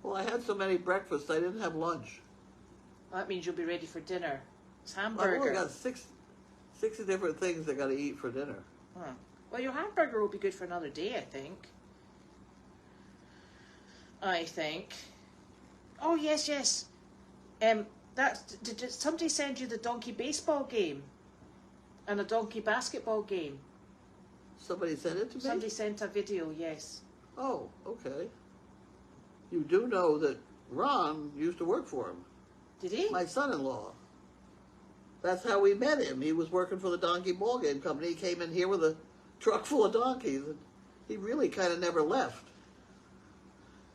Well, I had so many breakfasts, I didn't have lunch. Well, that means you'll be ready for dinner. It's I've hamburger. only got 6 different things I got to eat for dinner. Huh. Well, your hamburger will be good for another day, I think. Oh, yes. Did somebody send you the donkey baseball game? And a donkey basketball game? Somebody sent it to me? Somebody sent a video, yes. Oh, okay. You do know that Ron used to work for him. Did he? My son-in-law. That's how we met him. He was working for the donkey ball game company. He came in here with a truck full of donkeys. And he really kind of never left.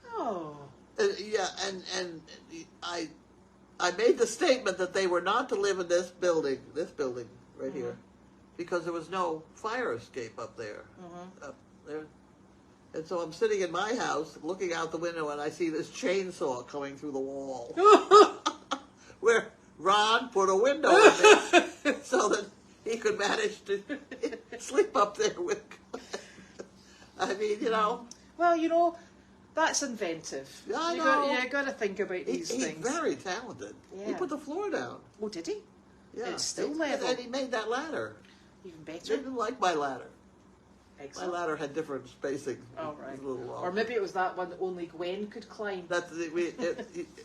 Oh. Yeah, and I made the statement that they were not to live in this building right here, because there was no fire escape up there. Up there. And so I'm sitting in my house, looking out the window, and I see this chainsaw coming through the wall. Where Ron put a window in there so that he could manage to sleep up there with. I mean, you know. Well, that's inventive. Yeah, I know. You got to think about these things. He's very talented. Yeah. He put the floor down. Oh, did he? Yeah. It's still level. And he made that ladder. Even better. Didn't like my ladder. Excellent. My ladder had different spacing. Oh, right. Or or maybe it was that one that only Gwen could climb.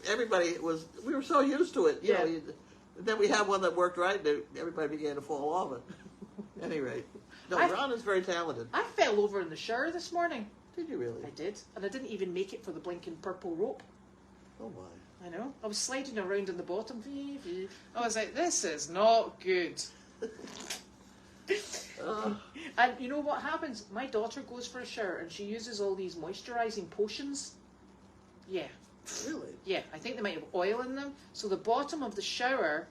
Everybody we were so used to it. You Yeah. know, and then we had one that worked right, and everybody began to fall off it. At any rate. No, Ron is very talented. I fell over in the shower this morning. Did you really? I did. And I didn't even make it for the blinking purple rope. Oh, my. I know. I was sliding around in the bottom. I was like, this is not good. And you know what happens? My daughter goes for a shower and she uses all these moisturising potions. Yeah. Really? Yeah, I think they might have oil in them. So the bottom of the shower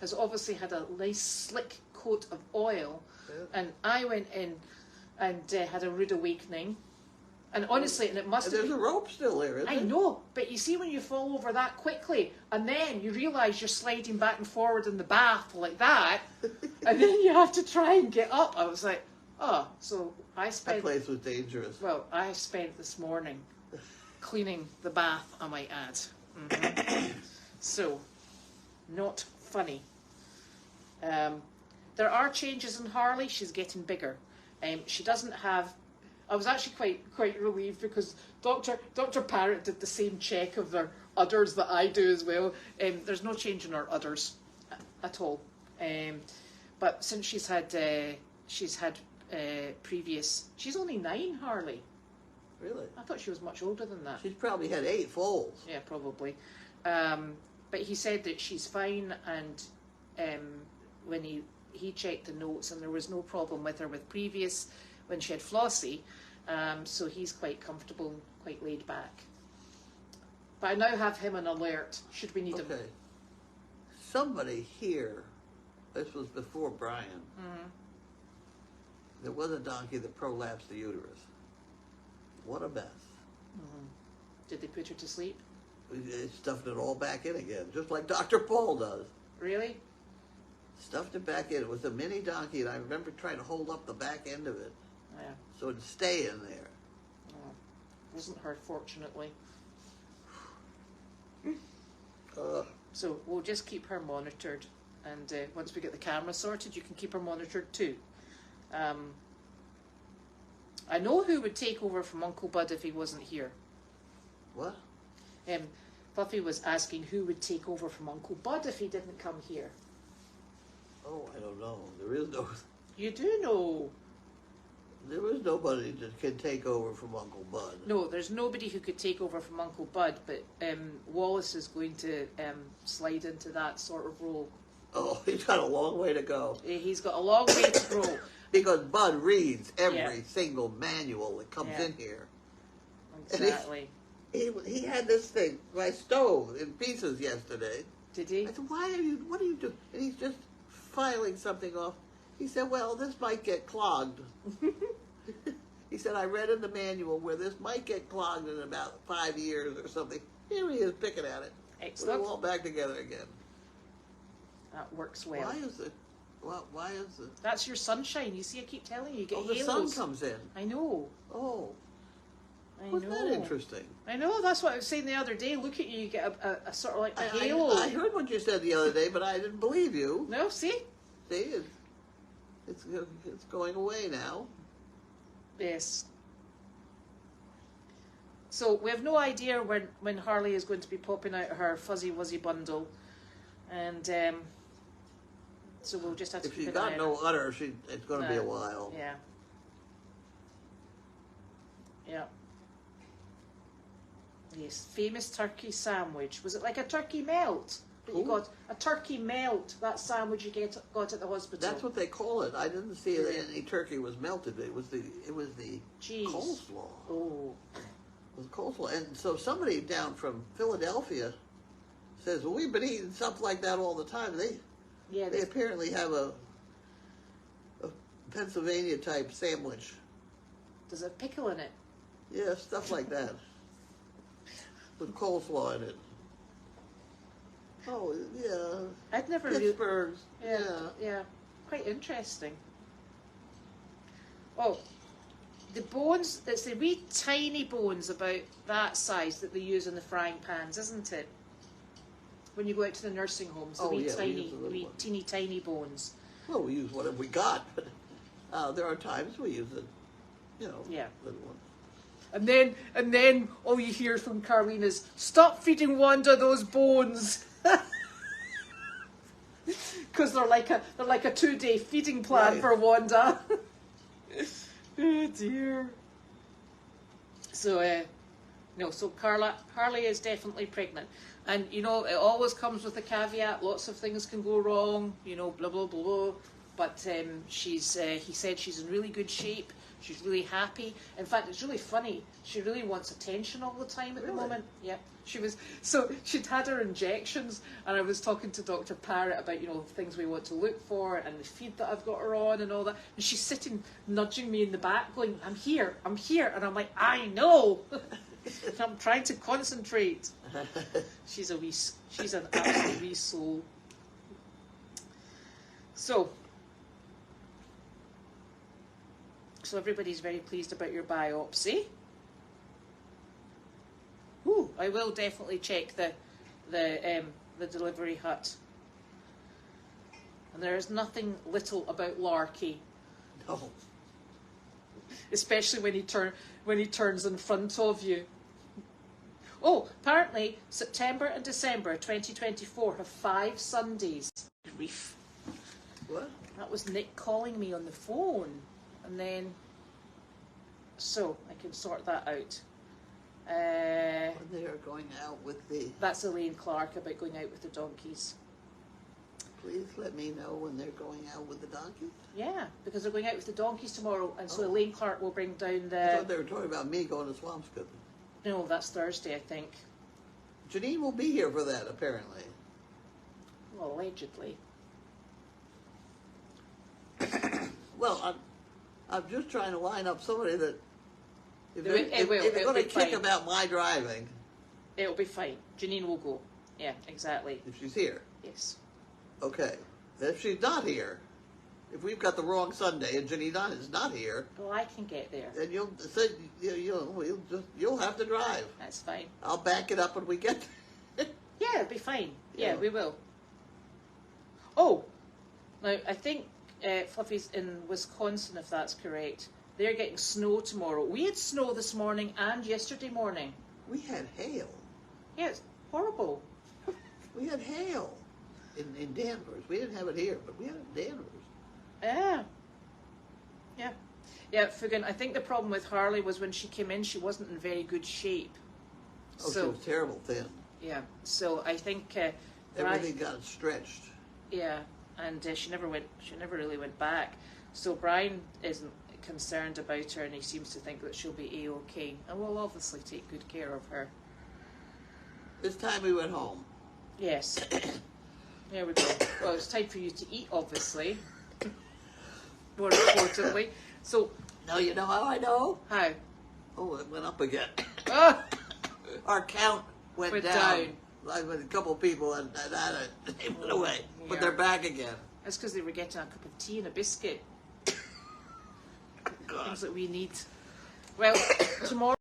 has obviously had a nice slick coat of oil. Yeah. And I went in and had a rude awakening. And honestly, and it must have There's a rope still there, isn't I know, but you see when you fall over that quickly, and then you realise you're sliding back and forward in the bath like that, and then you have to try and get up. I was like, oh, so I spent... That place was dangerous. Well, I spent this morning cleaning the bath, I might add. Mm-hmm. So, not funny. There are changes in Harley. She's getting bigger. She doesn't have... I was actually quite relieved because Dr. Parrott did the same check of their udders that I do as well. There's no change in her udders at all. But since she's had previous, she's only 9, Harley. Really? I thought she was much older than that. She's probably had 8 foals. Yeah, probably. But he said that she's fine, and when he he checked the notes, and there was no problem with her with previous when she had Flossie. So he's quite comfortable, quite laid back. But I now have him on alert should we need him. Okay. Somebody here, this was before Brian, there was a donkey that prolapsed the uterus. What a mess. Did they put her to sleep? They stuffed it all back in again, just like Dr. Paul does. Really? Stuffed it back in. It was a mini donkey, and I remember trying to hold up the back end of it so it'd stay in there. Oh, wasn't her, fortunately. So we'll just keep her monitored, and once we get the camera sorted, you can keep her monitored too. I know who would take over from Uncle Bud if he wasn't here. What? Fluffy was asking who would take over from Uncle Bud if he didn't come here. Oh, I don't know. There is no... You do know. There is nobody that can take over from Uncle Bud. No, there's nobody who could take over from Uncle Bud, but Wallace is going to slide into that sort of role. Oh, he's got a long way to go. He's got a long way to go. Because Bud reads every single manual that comes in here. Exactly. He had this thing, my stove, in pieces yesterday. Did he? I said, what are you doing? And he's just filing something off. He said, well, this might get clogged. He said, I read in the manual where this might get clogged in about 5 years or something. Here he is picking at it. Excellent. Put it all back together again. That works well. Why is it? Why is it? That's your sunshine. You see, I keep telling you, you get the halos. sun comes in. I know. Oh. Wasn't that interesting? I know, that's what I was saying the other day. Look at you, you get a sort of like a halo. I heard what you said the other day, but I didn't believe you. No, see? See, it's going away now. Yes. So we have no idea when Harley is going to be popping out her fuzzy wuzzy bundle, and so we'll just have to. If she's got no udder, it's going to be a while. Yeah. Yeah. Yes, famous turkey sandwich. Was it like a turkey melt? That you got a turkey melt. That sandwich you got at the hospital. That's what they call it. I didn't see that any turkey was melted. It was the cheese. Coleslaw. Oh. It was coleslaw, and so somebody down from Philadelphia says, "Well, we've been eating stuff like that all the time." They apparently have a Pennsylvania type sandwich. Does it have pickle in it? Yeah, stuff like that. With coleslaw in it. Oh, yeah. I'd never Pittsburgh's. Yeah. Quite interesting. Oh, the bones, it's the wee tiny bones about that size that they use in the frying pans, isn't it? When you go out to the nursing homes, the wee teeny tiny bones. Well, we use whatever we got, but there are times we use it, little ones. And then all you hear from Carlene is, "Stop feeding Wanda those bones," because they're like a 2-day feeding plan for Wanda. Oh dear. So so Harley is definitely pregnant, and it always comes with a caveat. Lots of things can go wrong, blah blah blah. But he said she's in really good shape. She's really happy. In fact, it's really funny. She really wants attention all the time at the moment. Yep. She'd had her injections, and I was talking to Dr. Parrott about, things we want to look for and the feed that I've got her on and all that. And she's sitting, nudging me in the back, going, I'm here. And I'm like, I know. I'm trying to concentrate. She's an absolute wee soul. So everybody's very pleased about your biopsy. Ooh, I will definitely check the delivery hut. And there is nothing little about Larky. No. Especially when he turns in front of you. Oh, apparently September and December 2024 have 5 Sundays. Grief. What? That was Nick calling me on the phone. And then, so I can sort that out. They are going out with the... That's Elaine Clark about going out with the donkeys. please let me know when they're going out with the donkeys? Yeah, because they're going out with the donkeys tomorrow, and so Elaine Clark will bring down the... I thought they were talking about me going to Swampscott. No, that's Thursday, I think. Janine will be here for that, apparently. Well, allegedly. Well, I'm just trying to line up somebody that... If they're It'll going to be kick fine. about my driving... It'll be fine. Janine will go. Yeah, exactly. If she's here. Yes. Okay. If she's not here, if we've got the wrong Sunday and Janine is not here... Well, I can get there. Then you'll have to drive. That's fine. I'll back it up when we get there. Yeah, it'll be fine. Yeah, we will. Oh, now I think Fluffy's in Wisconsin, if that's correct. They're getting snow tomorrow. We had snow this morning and yesterday morning. We had hail. Yeah, it's horrible. We had hail in Danvers. We didn't have it here, but we had it in Danvers. Yeah. Yeah. Yeah, Fugan, I think the problem with Harley was when she came in, she wasn't in very good shape. Oh, so, she was terrible thin. Yeah, so I think... everything got stretched. Yeah, and she never really went back. So Brian isn't concerned about her, and he seems to think that she'll be A-okay. And we'll obviously take good care of her. This time we went home. Yes. There we go. Well, it's time for you to eat, obviously. More importantly. So... Now you know how I know? How? Oh, it went up again. Ah! Our count went down. Like with a couple of people, and they went away. Yeah. But they're back again. That's because they were getting a cup of tea and a biscuit. Things that we need. Well, tomorrow...